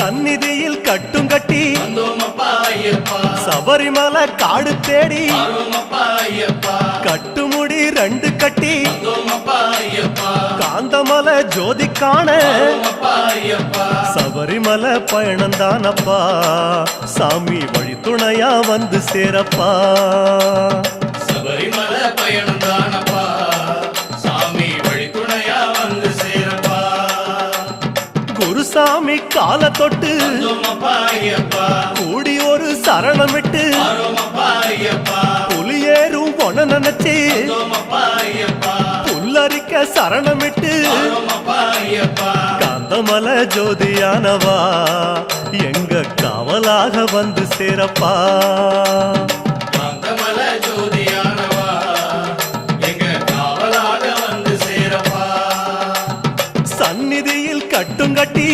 சந்நிதியில் கட்டும் கட்டி சபரிமலை காடு தேடி கட்டுமுடி 2 கட்டி காந்தமலை ஜோதி காண சபரிமலை பயணந்தானப்பா சாமி வழி துணையா வந்து சேரப்பா சபரிமலை பயணந்தானப்பா சாமி வழி துணையா வந்து சேரப்பா குருசாமி கால தொட்டு கூடி ஒரு சரணமிட்டு புலியேறும் பொன நினைச்சு புல்லரிக்க சரணமிட்டு காந்தமலை ஜோதியானவா எங்க காவலாக வந்து சேரப்பா காந்தமலை ஜோதியானவா எங்க காவலாக வந்து சேரப்பா சந்நிதியில் கட்டும் கட்டி